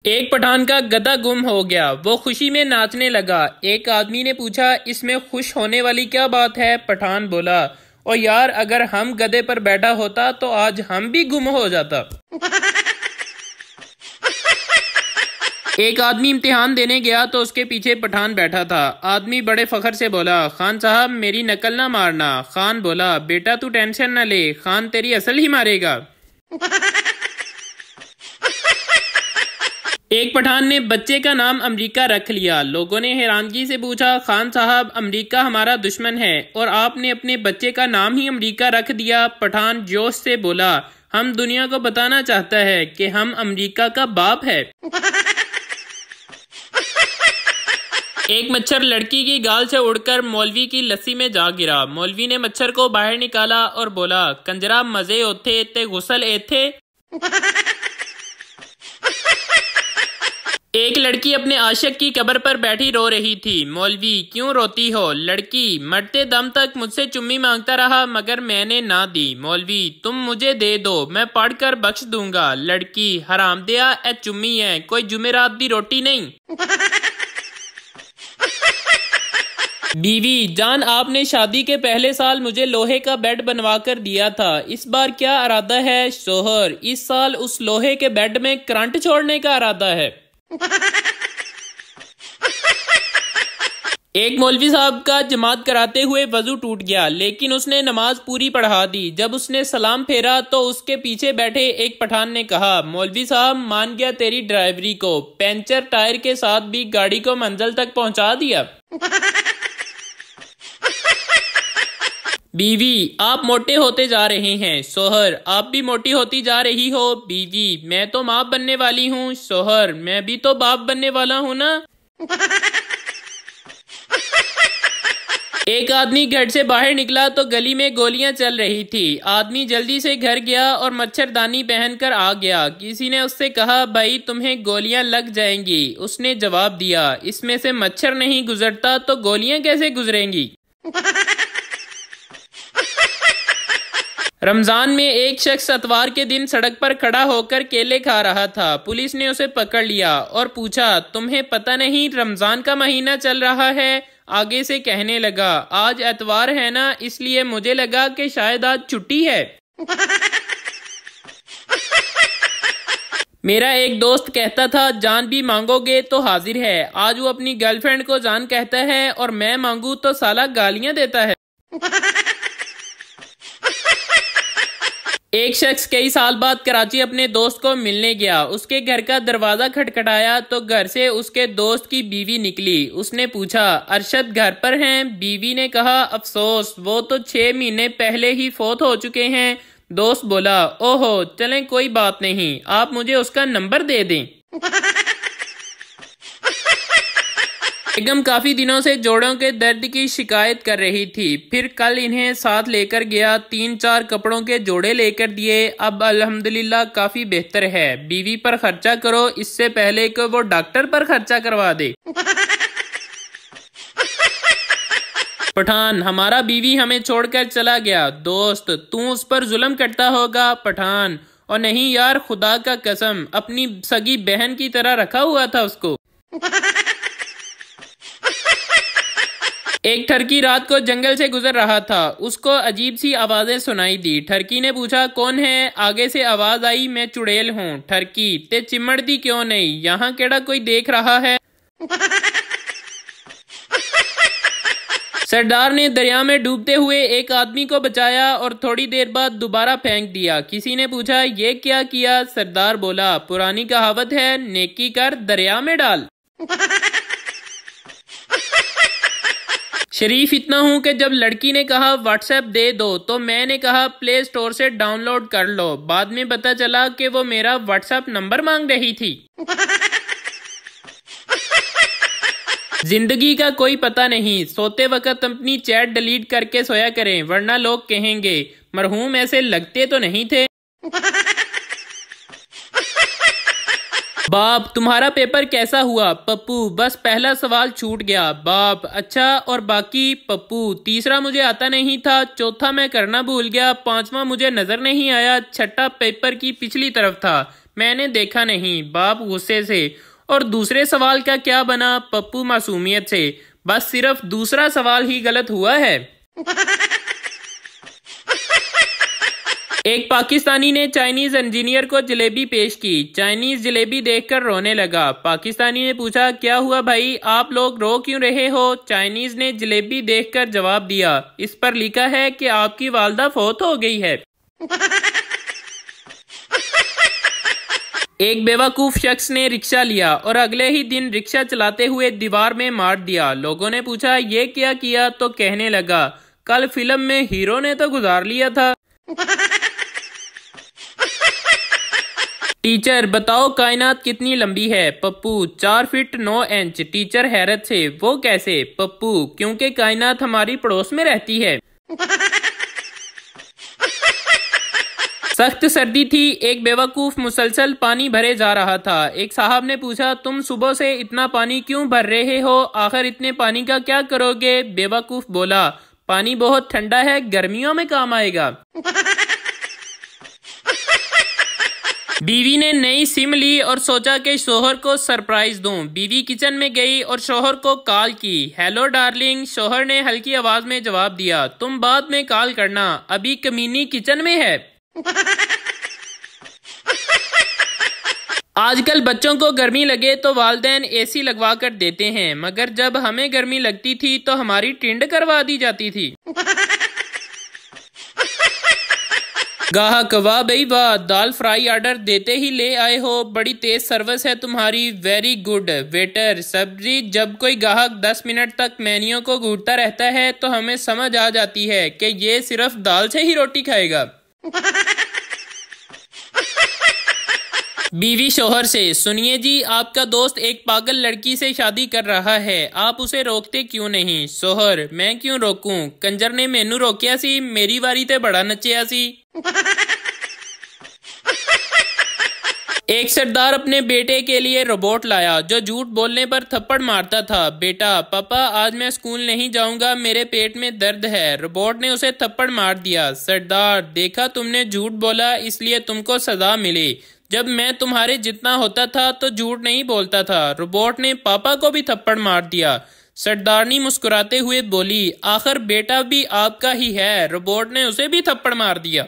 एक पठान का गधा गुम हो गया। वो खुशी में नाचने लगा। एक आदमी ने पूछा, इसमें खुश होने वाली क्या बात है? पठान बोला, ओ यार, अगर हम गधे पर बैठा होता तो आज हम भी गुम हो जाता। एक आदमी इम्तिहान देने गया तो उसके पीछे पठान बैठा था। आदमी बड़े फखर से बोला, खान साहब मेरी नकल ना मारना। खान बोला, बेटा तू टेंशन न ले, खान तेरी असल ही मारेगा। एक पठान ने बच्चे का नाम अमेरिका रख लिया। लोगों ने हैरानगी से पूछा, खान साहब अमेरिका हमारा दुश्मन है और आपने अपने बच्चे का नाम ही अमेरिका रख दिया। पठान जोश से बोला, हम दुनिया को बताना चाहता है कि हम अमेरिका का बाप है। एक मच्छर लड़की की गाल से उड़कर मौलवी की लस्सी में जा गिरा। मौलवी ने मच्छर को बाहर निकाला और बोला, कंजरा मजे होते ते गुसल एथे। एक लड़की अपने आशिक की कब्र पर बैठी रो रही थी। मौलवी, क्यों रोती हो? लड़की, मरते दम तक मुझसे चुम्मी मांगता रहा मगर मैंने ना दी। मौलवी, तुम मुझे दे दो, मैं पढ़कर बख्श दूंगा। लड़की, हरामदिया ए चुम्मी है, कोई जुमेरात दी रोटी नहीं। बीवी, जान आपने शादी के पहले साल मुझे लोहे का बेड बनवा कर दिया था, इस बार क्या इरादा है? शोहर, इस साल उस लोहे के बेड में करंट छोड़ने का इरादा है। एक मौलवी साहब का जमात कराते हुए वजू टूट गया, लेकिन उसने नमाज पूरी पढ़ा दी। जब उसने सलाम फेरा तो उसके पीछे बैठे एक पठान ने कहा, मौलवी साहब मान गया तेरी ड्राइवरी को, पंचर टायर के साथ भी गाड़ी को मंजिल तक पहुंचा दिया। बीवी, आप मोटे होते जा रहे हैं। शोहर, आप भी मोटी होती जा रही हो। बीवी, मैं तो माँ बनने वाली हूँ। शोहर, मैं भी तो बाप बनने वाला हूँ ना। एक आदमी घर से बाहर निकला तो गली में गोलियां चल रही थी। आदमी जल्दी से घर गया और मच्छरदानी पहनकर आ गया। किसी ने उससे कहा, भाई तुम्हें गोलियां लग जाएंगी। उसने जवाब दिया, इसमें से मच्छर नहीं गुजरता तो गोलियां कैसे गुजरेंगी? रमजान में एक शख्स अतवार के दिन सड़क पर खड़ा होकर केले खा रहा था। पुलिस ने उसे पकड़ लिया और पूछा, तुम्हें पता नहीं रमजान का महीना चल रहा है? आगे से कहने लगा, आज एतवार है ना, इसलिए मुझे लगा कि शायद आज छुट्टी है। मेरा एक दोस्त कहता था, जान भी मांगोगे तो हाजिर है। आज वो अपनी गर्लफ्रेंड को जान कहता है और मैं मांगू तो साला गालियां देता है। एक शख्स कई साल बाद कराची अपने दोस्त को मिलने गया। उसके घर का दरवाजा खटखटाया तो घर से उसके दोस्त की बीवी निकली। उसने पूछा, अरशद घर पर हैं? बीवी ने कहा, अफसोस, वो तो 6 महीने पहले ही फोत हो चुके हैं। दोस्त बोला, ओहो, चलें कोई बात नहीं, आप मुझे उसका नंबर दे दें। बेगम काफी दिनों से जोड़ों के दर्द की शिकायत कर रही थी। फिर कल इन्हें साथ लेकर गया, 3-4 कपड़ों के जोड़े लेकर दिए। अब अल्हम्दुलिल्लाह काफी बेहतर है। बीवी पर खर्चा करो इससे पहले कि वो डॉक्टर पर खर्चा करवा दे। पठान, हमारा बीवी हमें छोड़कर चला गया। दोस्त, तू उस पर जुल्म करता होगा। पठान, और नहीं यार, खुदा का कसम, अपनी सगी बहन की तरह रखा हुआ था उसको। एक ठरकी रात को जंगल से गुजर रहा था। उसको अजीब सी आवाजें सुनाई दी। ठरकी ने पूछा, कौन है? आगे से आवाज आई, मैं चुड़ैल हूँ। ठरकी, ते चिमड़ दी क्यों नहीं? यहाँ केड़ा कोई देख रहा है? सरदार ने दरिया में डूबते हुए एक आदमी को बचाया और थोड़ी देर बाद दोबारा फेंक दिया। किसी ने पूछा, ये क्या किया? सरदार बोला, पुरानी कहावत है, नेकी कर दरिया में डाल। शरीफ इतना हूं कि जब लड़की ने कहा व्हाट्सएप दे दो तो मैंने कहा प्ले स्टोर से डाउनलोड कर लो। बाद में पता चला कि वो मेरा व्हाट्सएप नंबर मांग रही थी। जिंदगी का कोई पता नहीं, सोते वक्त अपनी चैट डिलीट करके सोया करें, वरना लोग कहेंगे मरहूम ऐसे लगते तो नहीं थे। बाप, तुम्हारा पेपर कैसा हुआ? पप्पू, बस पहला सवाल छूट गया। बाप, अच्छा और बाकी? पप्पू, तीसरा मुझे आता नहीं था, चौथा मैं करना भूल गया, पांचवा मुझे नजर नहीं आया, छठा पेपर की पिछली तरफ था, मैंने देखा नहीं, बाप गुस्से से। और दूसरे सवाल का क्या बना, पप्पू मासूमियत से। बस सिर्फ दूसरा सवाल ही गलत हुआ है। एक पाकिस्तानी ने चाइनीज इंजीनियर को जलेबी पेश की। चाइनीज जलेबी देखकर रोने लगा। पाकिस्तानी ने पूछा, क्या हुआ भाई, आप लोग रो क्यों रहे हो? चाइनीज ने जलेबी देखकर जवाब दिया, इस पर लिखा है कि आपकी वालदा फौत हो गई है। एक बेवकूफ शख्स ने रिक्शा लिया और अगले ही दिन रिक्शा चलाते हुए दीवार में मार दिया। लोगों ने पूछा, ये क्या किया? तो कहने लगा, कल फिल्म में हीरो ने तो गुजार लिया था। टीचर बताओ कायनात कितनी लंबी है? Pappu 4 feet 9 inch. टीचर हैरत से, वो कैसे? पप्पू क्योंकि कायनात हमारी पड़ोस में रहती है। सख्त सर्दी थी। एक बेवकूफ मुसलसल पानी भरे जा रहा था। एक साहब ने पूछा, तुम सुबह से इतना पानी क्यों भर रहे हो? आखिर इतने पानी का क्या करोगे? बेवकूफ बोला, पानी बहुत ठंडा है, गर्मियों में काम आएगा। बीवी ने नई सिम ली और सोचा कि शोहर को सरप्राइज दूं। बीवी किचन में गई और शोहर को कॉल की। Hello darling. शोहर ने हल्की आवाज में जवाब दिया, तुम बाद में कॉल करना, अभी कमीनी किचन में है। आजकल बच्चों को गर्मी लगे तो वालिदैन एसी लगवा कर देते हैं, मगर जब हमें गर्मी लगती थी तो हमारी टिंड करवा दी जाती थी। गाहक, वाह भाई वाह, दाल फ्राई ऑर्डर देते ही ले आए हो, बड़ी तेज सर्विस है तुम्हारी, वेरी गुड। वेटर, सब्जी। जब कोई गाहक 10 मिनट तक मेन्यू को घूरता रहता है तो हमें समझ आ जाती है कि ये सिर्फ दाल से ही रोटी खाएगा। बीवी शोहर से, सुनिए जी, आपका दोस्त एक पागल लड़की से शादी कर रहा है, आप उसे रोकते क्यों नहीं? शोहर, मैं क्यों रोकूं, कंजर ने मैनू रोकिया सी, मेरी वारी ते बड़ा नचिया सी। एक सरदार अपने बेटे के लिए रोबोट लाया जो झूठ बोलने पर थप्पड़ मारता था। बेटा, पापा आज मैं स्कूल नहीं जाऊंगा, मेरे पेट में दर्द है। रोबोट ने उसे थप्पड़ मार दिया। सरदार, देखा तुमने झूठ बोला इसलिए तुमको सजा मिली, जब मैं तुम्हारे जितना होता था तो झूठ नहीं बोलता था। रोबोट ने पापा को भी थप्पड़ मार दिया। सरदारनी मुस्कुराते हुए बोली, आखिर बेटा भी आपका ही है। रोबोट ने उसे भी थप्पड़ मार दिया।